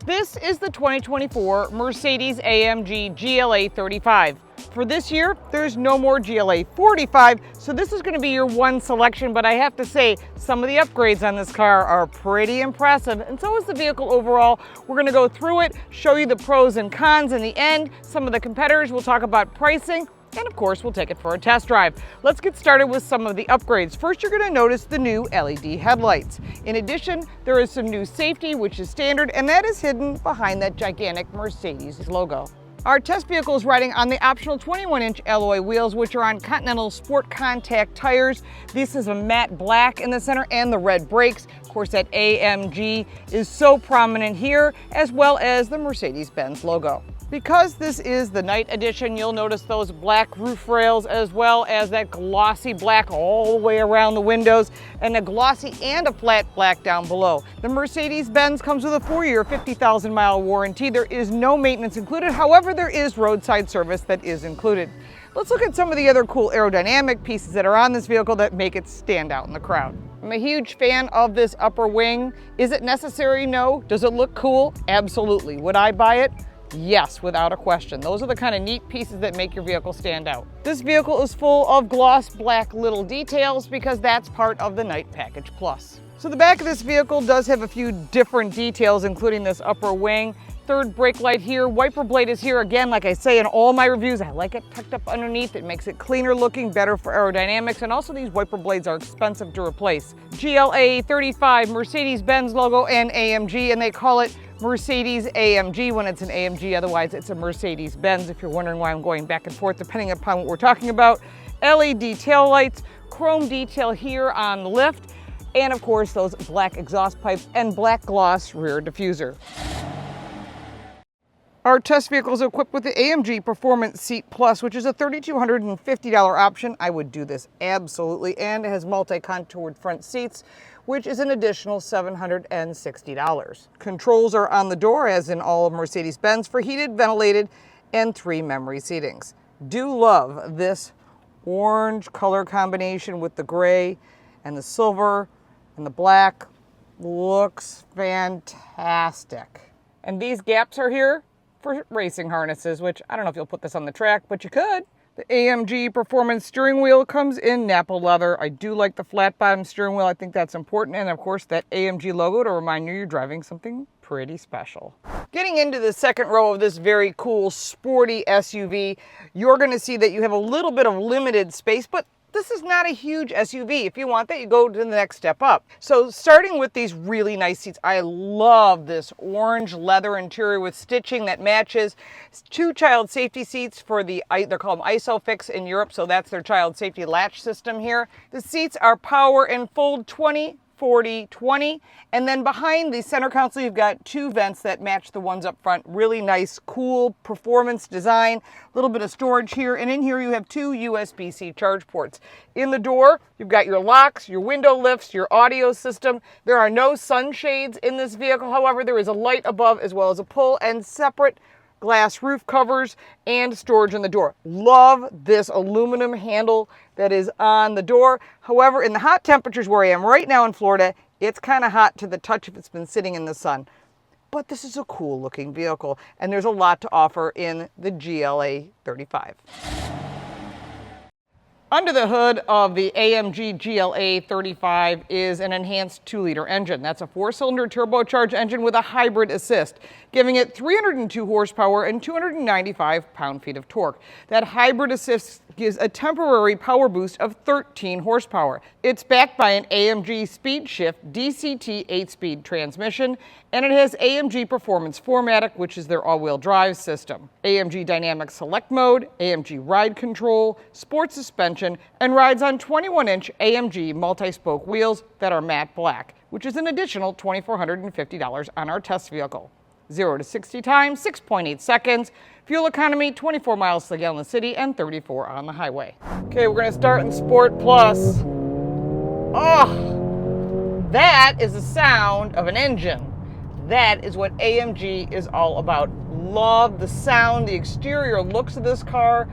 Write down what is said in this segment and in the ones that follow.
This is the 2024 Mercedes-AMG GLA35. For this year, there's no more GLA45, so this is going to be your one selection, but I have to say, some of the upgrades on this car are pretty impressive, and so is the vehicle overall. We're going to go through it, show you the pros and cons in the end, some of the competitors, we'll talk about pricing, and of course, we'll take it for a test drive. Let's get started with some of the upgrades. First, you're going to notice the new LED headlights. In addition, there is some new safety, which is standard, and that is hidden behind that gigantic Mercedes logo. Our test vehicle is riding on the optional 21-inch alloy wheels, which are on Continental Sport Contact tires. This is a matte black in the center and the red brakes. Of course, that AMG is so prominent here, as well as the Mercedes-Benz logo. Because this is the night edition, you'll notice those black roof rails as well as that glossy black all the way around the windows and a glossy and a flat black down below. The Mercedes-Benz comes with a 4-year, 50,000-mile warranty. There is no maintenance included. However, there is roadside service that is included. Let's look at some of the other cool aerodynamic pieces that are on this vehicle that make it stand out in the crowd. I'm a huge fan of this upper wing. Is it necessary? No. Does it look cool? Absolutely. Would I buy it? Yes, without a question. Those are the kind of neat pieces that make your vehicle stand out. This vehicle is full of gloss black little details because that's part of the Night Package Plus. So the back of this vehicle does have a few different details, including this upper wing. Third brake light here, wiper blade is here. Again, like I say in all my reviews, I like it tucked up underneath. It makes it cleaner looking, better for aerodynamics, and also these wiper blades are expensive to replace. GLA35, Mercedes-Benz logo, and AMG, and they call it Mercedes-AMG when it's an AMG, otherwise it's a Mercedes-Benz, if you're wondering why I'm going back and forth depending upon what we're talking about. LED taillights, chrome detail here on the lift, and of course those black exhaust pipes and black gloss rear diffuser. Our test vehicle is equipped with the AMG Performance Seat Plus, which is a $3,250 option. I would do this absolutely, and it has multi-contoured front seats, which is an additional $760. Controls are on the door, as in all of Mercedes-Benz, for heated, ventilated, and 3 memory seatings. Do love this orange color combination with the gray and the silver and the black. Looks fantastic. And these gaps are here for racing harnesses, which I don't know if you'll put this on the track, but you could. The AMG Performance steering wheel comes in Nappa leather. I do like the flat bottom steering wheel. I think that's important. And of course that AMG logo to remind you you're driving something pretty special. Getting into the second row of this very cool sporty SUV, you're going to see that you have a little bit of limited space, but this is not a huge SUV. If you want that, you go to the next step up. So starting with these really nice seats, I love this orange leather interior with stitching that matches. 2 child safety seats for they're called ISOFIX in Europe, so that's their child safety latch system here. The seats are power and fold 20, 40, 20, and then behind the center console you've got 2 vents that match the ones up front. Really nice, cool performance design. A little bit of storage here, and in here you have 2 USB-C charge ports. In the door, you've got your locks, your window lifts, your audio system. There are no sunshades in this vehicle. However, there is a light above as well as a pull and separate glass roof covers and storage in the door. Love this aluminum handle that is on the door. However, in the hot temperatures where I am right now in Florida, it's kind of hot to the touch if it's been sitting in the sun. But this is a cool looking vehicle, and there's a lot to offer in the GLA35. Under the hood of the AMG GLA35 is an enhanced 2-liter engine. That's a 4-cylinder turbocharged engine with a hybrid assist, giving it 302 horsepower and 295 pound-feet of torque. That hybrid assist gives a temporary power boost of 13 horsepower. It's backed by an AMG SPEED SHIFT DCT 8-speed transmission, and it has AMG Performance 4MATIC, which is their all-wheel drive system, AMG Dynamic Select Mode, AMG Ride Control, Sport Suspension, and rides on 21-inch AMG Multl-Spoke wheels that are matte black, which is an additional $2,450 on our test vehicle. 0 to 60 time, 6.8 seconds. Fuel economy, 24 miles to the gallon in the city and 34 on the highway. Okay, we're going to start in Sport Plus. Oh, that is the sound of an engine. That is what AMG is all about. Love the sound, the exterior looks of this car.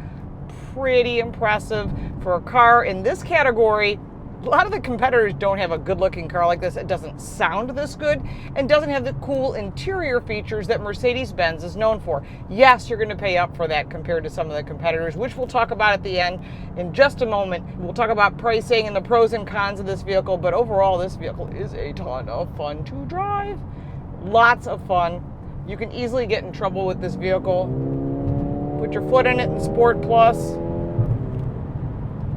Pretty impressive for a car in this category. A lot of the competitors don't have a good-looking car like this. It doesn't sound this good and doesn't have the cool interior features that Mercedes-Benz is known for. Yes, you're going to pay up for that compared to some of the competitors, which we'll talk about at the end in just a moment. We'll talk about pricing and the pros and cons of this vehicle, but overall, this vehicle is a ton of fun to drive. Lots of fun. You can easily get in trouble with this vehicle. Put your foot in it in Sport Plus,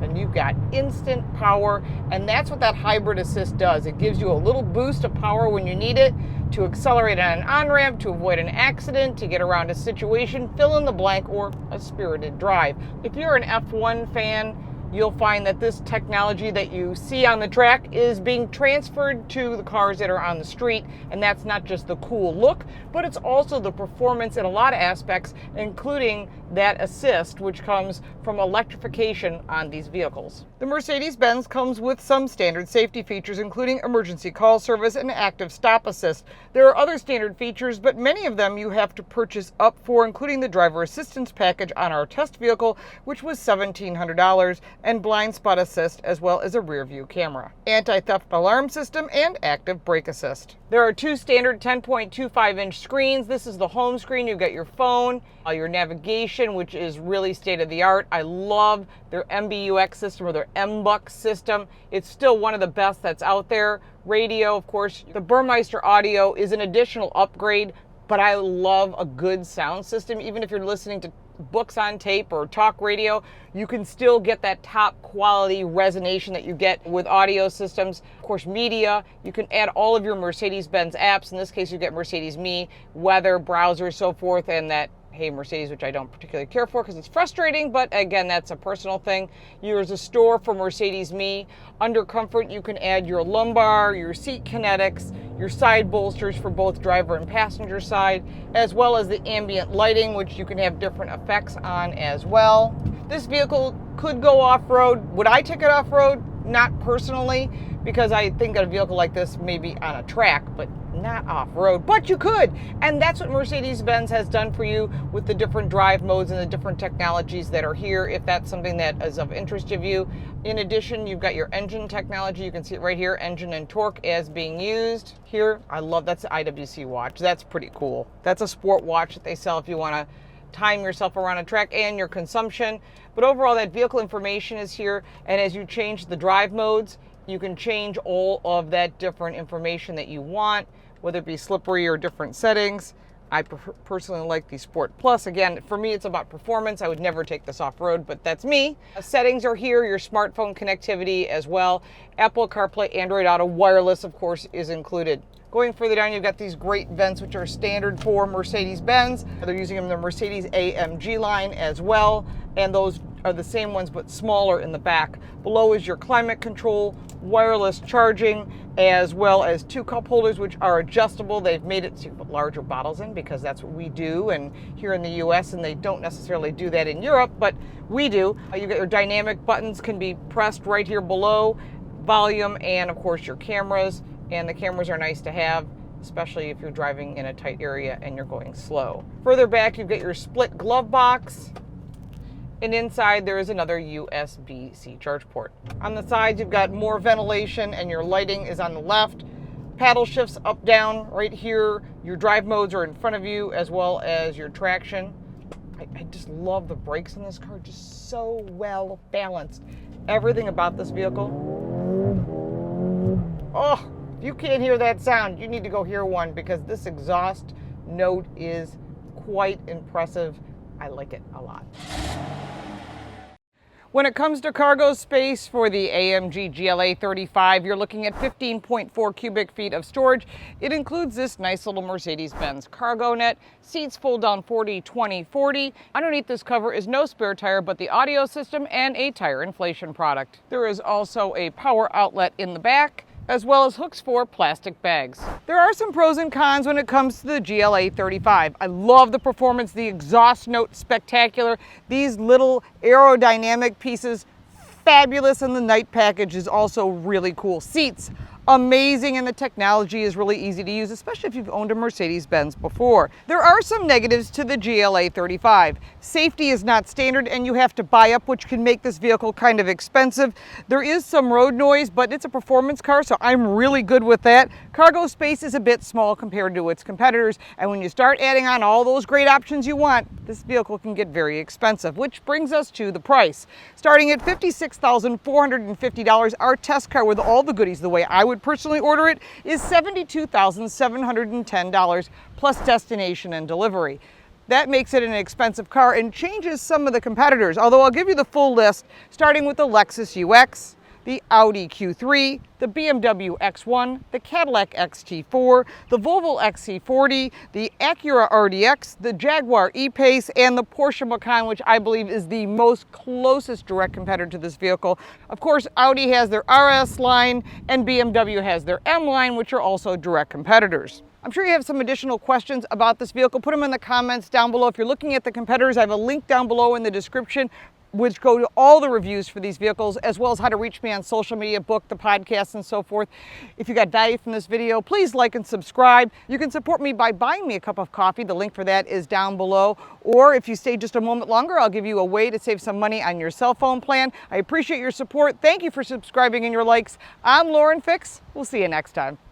and you've got instant power, and that's what that hybrid assist does. It gives you a little boost of power when you need it to accelerate on an on-ramp, to avoid an accident, to get around a situation, fill in the blank, or a spirited drive. If you're an F1 fan, you'll find that this technology that you see on the track is being transferred to the cars that are on the street, and that's not just the cool look, but it's also the performance in a lot of aspects, including that assist, which comes from electrification on these vehicles. The Mercedes-Benz comes with some standard safety features, including emergency call service and active stop assist. There are other standard features, but many of them you have to purchase up for, including the driver assistance package on our test vehicle, which was $1,700, and blind spot assist, as well as a rear view camera, anti-theft alarm system, and active brake assist. There are two standard 10.25-inch screens. This is the home screen. You've got your phone, your navigation, which is really state-of-the-art. I love their MBUX system, or their MBUX system. It's still one of the best that's out there. Radio, of course, the Burmeister audio is an additional upgrade, but I love a good sound system. Even if you're listening to books on tape or talk radio, you can still get that top quality resonation that you get with audio systems. Of course, media, you can add all of your Mercedes-Benz apps. In this case, you get Mercedes Me, weather, browser, so forth, and that Hey Mercedes, which I don't particularly care for because it's frustrating, but again, that's a personal thing. There's a store for Mercedes Me. Under comfort, you can add your lumbar, your seat kinetics, your side bolsters for both driver and passenger side, as well as the ambient lighting, which you can have different effects on as well. This vehicle could go off-road. Would I take it off-road? Not personally, because I think a vehicle like this may be on a track, but not off-road, but you could. And that's what Mercedes-Benz has done for you with the different drive modes and the different technologies that are here, if that's something that is of interest to you. In addition, you've got your engine technology. You can see it right here, engine and torque as being used. Here, I love, that's the IWC watch. That's pretty cool. That's a sport watch that they sell if you want to time yourself around a track and your consumption. But overall, that vehicle information is here, and as you change the drive modes, you can change all of that different information that you want, whether it be slippery or different settings. I personally like the Sport Plus. Again, for me, it's about performance. I would never take this off-road, but that's me. Settings are here, your smartphone connectivity as well. Apple CarPlay, Android Auto, wireless, of course, is included. Going further down, you've got these great vents, which are standard for Mercedes-Benz. They're using them in the Mercedes-AMG line as well, and those are the same ones but smaller in the back. Below is your climate control, wireless charging, as well as two cup holders which are adjustable. They've made it so you can put larger bottles in because that's what we do and here in the US, and they don't necessarily do that in Europe, but we do. You've got your dynamic buttons, can be pressed right here below, volume, and of course your cameras. And the cameras are nice to have, especially if you're driving in a tight area and you're going slow. Further back, you've got your split glove box. And inside, there is another USB-C charge port. On the sides, you've got more ventilation, and your lighting is on the left. Paddle shifts up, down, right here. Your drive modes are in front of you, as well as your traction. I just love the brakes in this car, just so well balanced. Everything about this vehicle. Oh! If you can't hear that sound, you need to go hear one because this exhaust note is quite impressive. I like it a lot. When it comes to cargo space for the AMG GLA35, you're looking at 15.4 cubic feet of storage. It includes this nice little Mercedes-Benz cargo net. Seats fold down 40-20-40. Underneath this cover is no spare tire, but the audio system and a tire inflation product. There is also a power outlet in the back, as well as hooks for plastic bags. There are some pros and cons when it comes to the GLA35. I love the performance, the exhaust note, spectacular. These little aerodynamic pieces, fabulous, and the Night Package is also really cool. Seats amazing, and the technology is really easy to use, especially if you've owned a Mercedes-Benz before. There are some negatives to the GLA35. Safety is not standard and you have to buy up, which can make this vehicle kind of expensive. There is some road noise, but it's a performance car, so I'm really good with that. Cargo space is a bit small compared to its competitors, and when you start adding on all those great options you want, this vehicle can get very expensive, which brings us to the price. Starting at $56,450, our test car with all the goodies, the way I would personally order it, is $72,710 plus destination and delivery. That makes it an expensive car and changes some of the competitors, although I'll give you the full list, starting with the Lexus UX, the Audi Q3, the BMW X1, the Cadillac XT4, the Volvo XC40, the Acura RDX, the Jaguar E-Pace, and the Porsche Macan, which I believe is the most closest direct competitor to this vehicle. Of course, Audi has their RS line and BMW has their M line, which are also direct competitors. I'm sure you have some additional questions about this vehicle. Put them in the comments down below. If you're looking at the competitors, I have a link down below in the description which go to all the reviews for these vehicles, as well as how to reach me on social media, book, the podcast, and so forth. If you got value from this video, please like and subscribe. You can support me by buying me a cup of coffee. The link for that is down below. Or if you stay just a moment longer, I'll give you a way to save some money on your cell phone plan. I appreciate your support. Thank you for subscribing and your likes. I'm Lauren Fix. We'll see you next time.